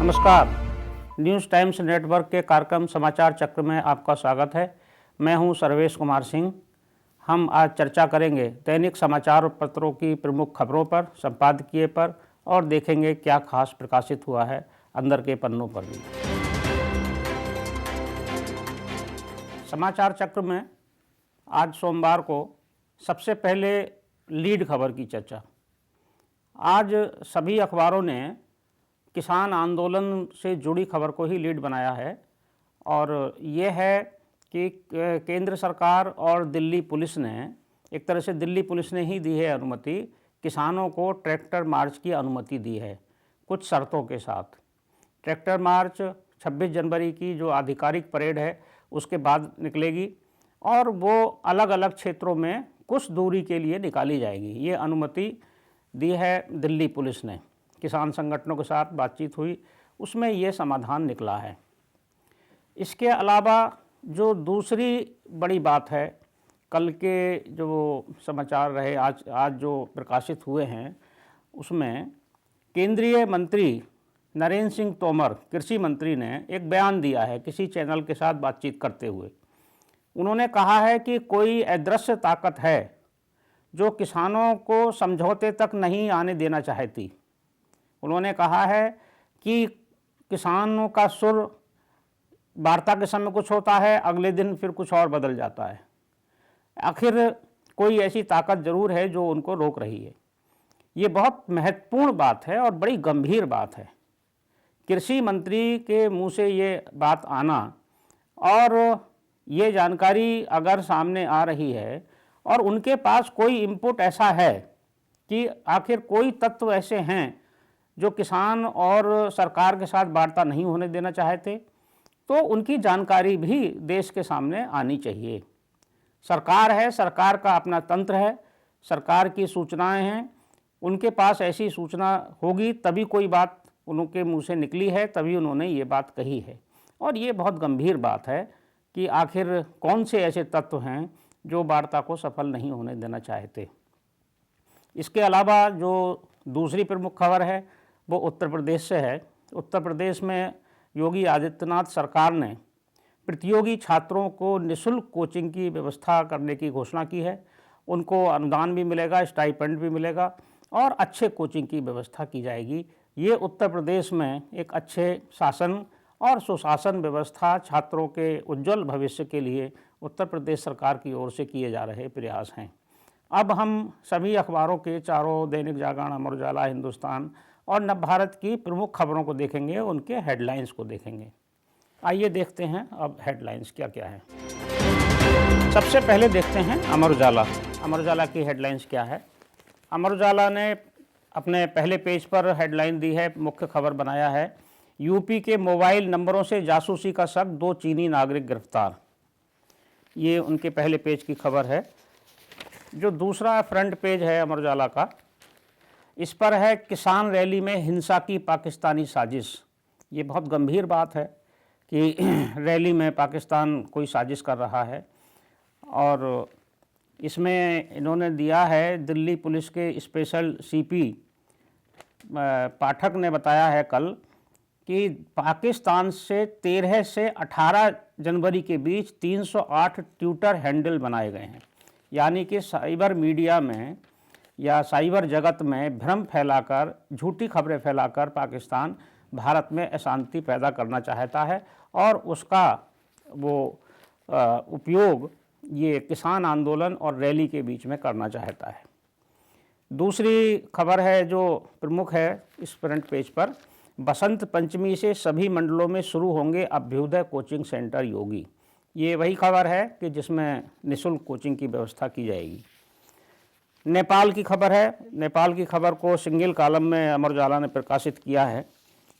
नमस्कार। News times network के कार्यक्रम समाचार चक्र में आपका स्वागत है। मैं हूं सर्वेश कुमार सिंह। हम आज चर्चा करेंगे दैनिक समाचार पत्रों की प्रमुख खबरों पर, संपादकीय पर और देखेंगे क्या खास प्रकाशित हुआ है अंदर के पन्नों पर भी। समाचार चक्र में आज सोमवार को सबसे पहले लीड खबर की चर्चा। आज सभी अखबारों ने किसान आंदोलन से जुड़ी खबर को ही लीड बनाया है और ये है कि केंद्र सरकार और दिल्ली पुलिस ने, एक तरह से दिल्ली पुलिस ने ही दी है अनुमति, किसानों को ट्रैक्टर मार्च की अनुमति दी है कुछ शर्तों के साथ। ट्रैक्टर मार्च 26 जनवरी की जो आधिकारिक परेड है उसके बाद निकलेगी और वो अलग अलग क्षेत्रों में कुछ दूरी के लिए निकाली जाएगी। ये अनुमति दी है दिल्ली पुलिस ने। किसान संगठनों के साथ बातचीत हुई, उसमें ये समाधान निकला है। इसके अलावा जो दूसरी बड़ी बात है, कल के जो समाचार रहे, आज जो प्रकाशित हुए हैं, उसमें केंद्रीय मंत्री नरेंद्र सिंह तोमर, कृषि मंत्री ने एक बयान दिया है किसी चैनल के साथ बातचीत करते हुए। उन्होंने कहा है कि कोई अदृश्य ताकत है जो किसानों को समझौते तक नहीं आने देना चाहती। उन्होंने कहा है कि किसानों का सुर वार्ता के समय कुछ होता है, अगले दिन फिर कुछ और बदल जाता है। आखिर कोई ऐसी ताकत ज़रूर है जो उनको रोक रही है। ये बहुत महत्वपूर्ण बात है और बड़ी गंभीर बात है। कृषि मंत्री के मुंह से ये बात आना और ये जानकारी अगर सामने आ रही है और उनके पास कोई इनपुट ऐसा है कि आखिर कोई तत्व ऐसे हैं जो किसान और सरकार के साथ वार्ता नहीं होने देना चाहते, तो उनकी जानकारी भी देश के सामने आनी चाहिए। सरकार है, सरकार का अपना तंत्र है, सरकार की सूचनाएं हैं, उनके पास ऐसी सूचना होगी तभी कोई बात उनके मुंह से निकली है, तभी उन्होंने ये बात कही है। और ये बहुत गंभीर बात है कि आखिर कौन से ऐसे तत्व हैं जो वार्ता को सफल नहीं होने देना चाहते। इसके अलावा जो दूसरी प्रमुख खबर है वो उत्तर प्रदेश से है। उत्तर प्रदेश में योगी आदित्यनाथ सरकार ने प्रतियोगी छात्रों को निःशुल्क कोचिंग की व्यवस्था करने की घोषणा की है। उनको अनुदान भी मिलेगा, स्टाइपेंड भी मिलेगा और अच्छे कोचिंग की व्यवस्था की जाएगी। ये उत्तर प्रदेश में एक अच्छे शासन और सुशासन व्यवस्था, छात्रों के उज्जवल भविष्य के लिए उत्तर प्रदेश सरकार की ओर से किए जा रहे प्रयास हैं। अब हम सभी अखबारों के चारों, दैनिक जागरण, अमर उजाला, हिंदुस्तान और नवभारत की प्रमुख खबरों को देखेंगे, उनके हेडलाइंस को देखेंगे। आइए देखते हैं अब हेडलाइंस क्या क्या है। सबसे पहले देखते हैं अमर उजाला। अमर उजाला की हेडलाइंस क्या है। अमर उजाला ने अपने पहले पेज पर हेडलाइन दी है, मुख्य खबर बनाया है, यूपी के मोबाइल नंबरों से जासूसी का शक, 2 चीनी नागरिक गिरफ्तार। ये उनके पहले पेज की खबर है। जो दूसरा फ्रंट पेज है अमर उजाला का, इस पर है किसान रैली में हिंसा की पाकिस्तानी साजिश। ये बहुत गंभीर बात है कि रैली में पाकिस्तान कोई साजिश कर रहा है और इसमें इन्होंने दिया है, दिल्ली पुलिस के स्पेशल सीपी पाठक ने बताया है कल कि पाकिस्तान से 13 से 18 जनवरी के बीच 308 ट्विटर हैंडल बनाए गए हैं। यानी कि साइबर मीडिया में या साइबर जगत में भ्रम फैलाकर, झूठी खबरें फैलाकर पाकिस्तान भारत में अशांति पैदा करना चाहता है और उसका वो उपयोग ये किसान आंदोलन और रैली के बीच में करना चाहता है। दूसरी खबर है जो प्रमुख है इस फ्रंट पेज पर, बसंत पंचमी से सभी मंडलों में शुरू होंगे अभ्युदय कोचिंग सेंटर योगी। ये वही खबर है कि जिसमें निःशुल्क कोचिंग की व्यवस्था की जाएगी। नेपाल की खबर है। नेपाल की खबर को सिंगल कॉलम में अमर उजाला ने प्रकाशित किया है।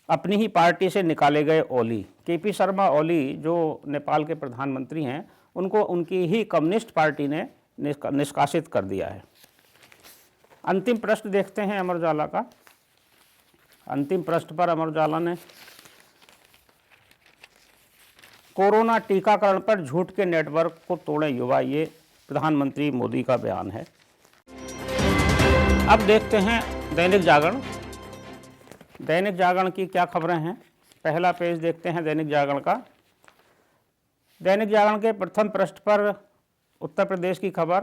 अपनी ही पार्टी से निकाले गए ओली। केपी शर्मा ओली जो नेपाल के प्रधानमंत्री हैं, उनको उनकी ही कम्युनिस्ट पार्टी ने निष्कासित कर दिया है। अंतिम पृष्ठ देखते हैं अमर उजाला का। अंतिम पृष्ठ पर अमर उजाला ने कोरोना टीकाकरण पर झूठ के नेटवर्क को तोड़े युवा, ये प्रधानमंत्री मोदी का बयान है। अब देखते हैं दैनिक जागरण। दैनिक जागरण की क्या खबरें हैं। पहला पेज देखते हैं दैनिक जागरण का। दैनिक जागरण के प्रथम पृष्ठ पर उत्तर प्रदेश की खबर,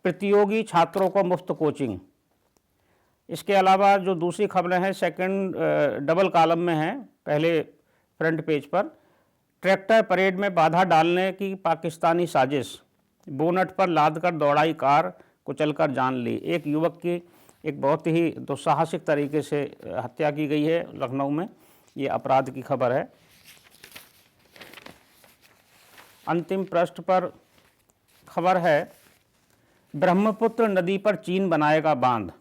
प्रतियोगी छात्रों को मुफ्त कोचिंग। इसके अलावा जो दूसरी खबरें हैं सेकंड डबल कॉलम में हैं, पहले फ्रंट पेज पर, ट्रैक्टर परेड में बाधा डालने की पाकिस्तानी साजिश, बोनट पर लादकर दौड़ाई कार, कुचलकर जान ली। एक युवक की एक बहुत ही दुस्साहसिक तरीके से हत्या की गई है लखनऊ में, ये अपराध की खबर है। अंतिम पृष्ठ पर खबर है, ब्रह्मपुत्र नदी पर चीन बनाएगा बांध,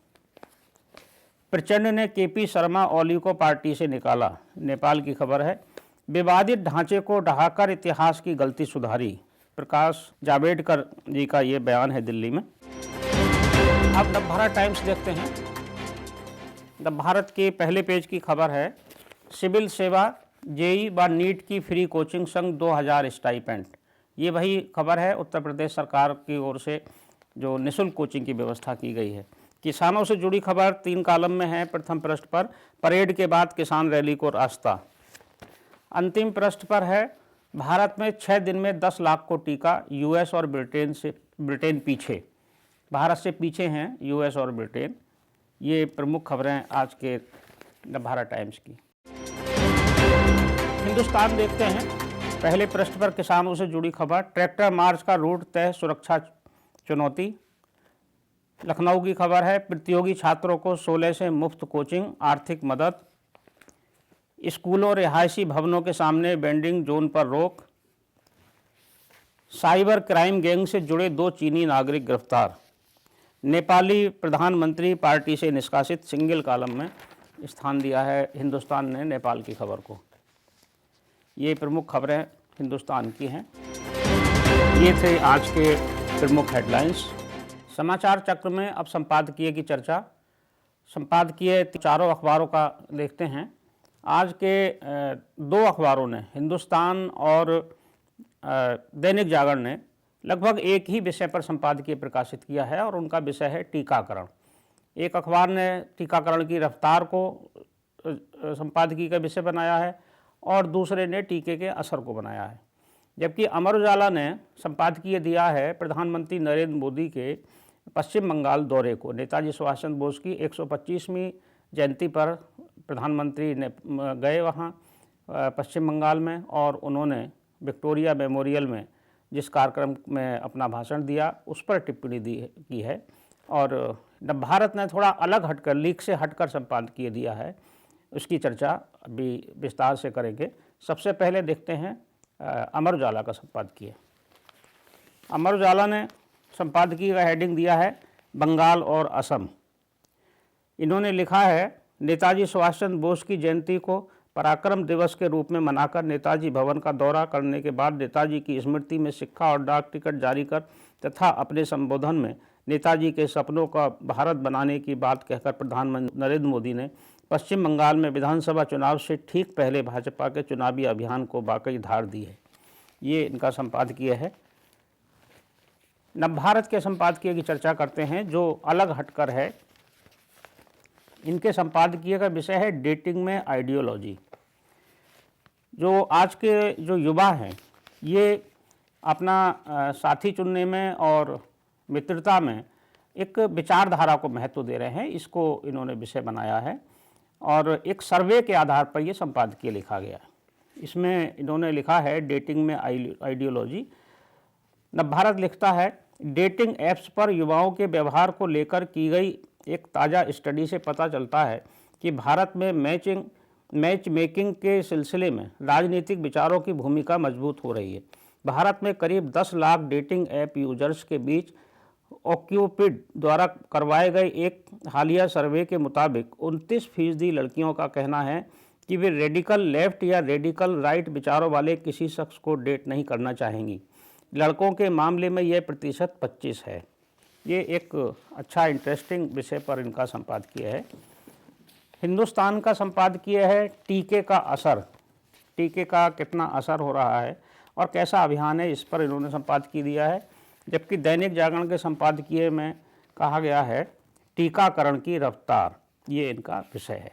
प्रचंड ने केपी शर्मा ओली को पार्टी से निकाला, नेपाल की खबर है। विवादित ढांचे को ढहाकर इतिहास की गलती सुधारी, प्रकाश जावड़ेकर जी का ये बयान है दिल्ली में। अब नवभारत टाइम्स देखते हैं। नवभारत के पहले पेज की खबर है, सिविल सेवा, जेई व नीट की फ्री कोचिंग संग 2000 स्टाइपेंड। ये वही खबर है उत्तर प्रदेश सरकार की ओर से जो निःशुल्क कोचिंग की व्यवस्था की गई है। किसानों से जुड़ी खबर 3 कॉलम में है। प्रथम पृष्ठ पर, परेड के बाद किसान रैली को रास्ता। अंतिम पृष्ठ पर है, भारत में 6 दिन में 10 लाख को टीका, यूएस और ब्रिटेन पीछे। भारत से पीछे हैं यूएस और ब्रिटेन। ये प्रमुख खबरें आज के नवभारत टाइम्स की। हिंदुस्तान देखते हैं। पहले पृष्ठ पर किसानों से जुड़ी खबर, ट्रैक्टर मार्च का रूट तय, सुरक्षा चुनौती। लखनऊ की खबर है, प्रतियोगी छात्रों को 16 से मुफ्त कोचिंग, आर्थिक मदद। स्कूलों, रिहायशी भवनों के सामने वेंडिंग जोन पर रोक। साइबर क्राइम गैंग से जुड़े 2 चीनी नागरिक गिरफ्तार। नेपाली प्रधानमंत्री पार्टी से निष्कासित, सिंगल कॉलम में स्थान दिया है हिंदुस्तान ने नेपाल की खबर को। ये प्रमुख खबरें हिंदुस्तान की हैं। ये थे आज के प्रमुख हेडलाइंस। समाचार चक्र में अब संपादकीय की चर्चा। संपादकीय चारों अखबारों का देखते हैं। आज के 2 अखबारों ने, हिंदुस्तान और दैनिक जागरण ने, लगभग एक ही विषय पर संपादकीय प्रकाशित किया है और उनका विषय है टीकाकरण। एक अखबार ने टीकाकरण की रफ्तार को संपादकीय का विषय बनाया है और दूसरे ने टीके के असर को बनाया है। जबकि अमर उजाला ने संपादकीय दिया है प्रधानमंत्री नरेंद्र मोदी के पश्चिम बंगाल दौरे को। नेताजी सुभाष चंद्र बोस की 125वीं जयंती पर प्रधानमंत्री ने गए वहाँ पश्चिम बंगाल में और उन्होंने विक्टोरिया मेमोरियल में जिस कार्यक्रम में अपना भाषण दिया उस पर टिप्पणी की है। और नवभारत ने थोड़ा अलग हटकर, लीक से हटकर संपादकीय दिया है, उसकी चर्चा अभी विस्तार से करेंगे। सबसे पहले देखते हैं अमर उजाला का संपादकीय। अमर उजाला ने संपादकीय का हेडिंग दिया है, बंगाल और असम। इन्होंने लिखा है, नेताजी सुभाष चंद्र बोस की जयंती को पराक्रम दिवस के रूप में मनाकर नेताजी भवन का दौरा करने के बाद नेताजी की स्मृति में सिक्का और डाक टिकट जारी कर तथा अपने संबोधन में नेताजी के सपनों का भारत बनाने की बात कहकर प्रधानमंत्री नरेंद्र मोदी ने पश्चिम बंगाल में विधानसभा चुनाव से ठीक पहले भाजपा के चुनावी अभियान को वाकई धार दी है। ये इनका संपादकीय है। नवभारत के संपादकीय की चर्चा करते हैं जो अलग हटकर है। इनके संपादकीय का विषय है डेटिंग में आइडियोलॉजी। जो आज के जो युवा हैं ये अपना साथी चुनने में और मित्रता में एक विचारधारा को महत्व दे रहे हैं, इसको इन्होंने विषय बनाया है और एक सर्वे के आधार पर ये संपादकीय लिखा गया है। इसमें इन्होंने लिखा है डेटिंग में आइडियोलॉजी। नवभारत लिखता है, डेटिंग ऐप्स पर युवाओं के व्यवहार को लेकर की गई एक ताज़ा स्टडी से पता चलता है कि भारत में मैच मेकिंग के सिलसिले में राजनीतिक विचारों की भूमिका मजबूत हो रही है। भारत में करीब 10 लाख डेटिंग ऐप यूजर्स के बीच ऑक्यूपिड द्वारा करवाए गए एक हालिया सर्वे के मुताबिक 29% लड़कियों का कहना है कि वे रेडिकल लेफ्ट या रेडिकल राइट विचारों वाले किसी शख्स को डेट नहीं करना चाहेंगी। लड़कों के मामले में यह प्रतिशत 25 है। ये एक अच्छा इंटरेस्टिंग विषय पर इनका संपादकीय है। हिंदुस्तान का संपादकीय है टीके का असर। टीके का कितना असर हो रहा है और कैसा अभियान है, इस पर इन्होंने संपादकीय दिया है। जबकि दैनिक जागरण के संपादकीय में कहा गया है टीकाकरण की रफ्तार, ये इनका विषय है।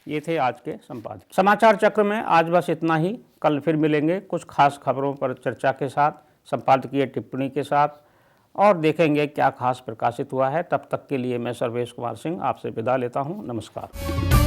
ये थे आज के संपादकीय। समाचार चक्र में आज बस इतना ही। कल फिर मिलेंगे कुछ खास खबरों पर चर्चा के साथ, संपादकीय टिप्पणी के साथ, और देखेंगे क्या खास प्रकाशित हुआ है। तब तक के लिए मैं सर्वेश कुमार सिंह आपसे विदा लेता हूँ। नमस्कार।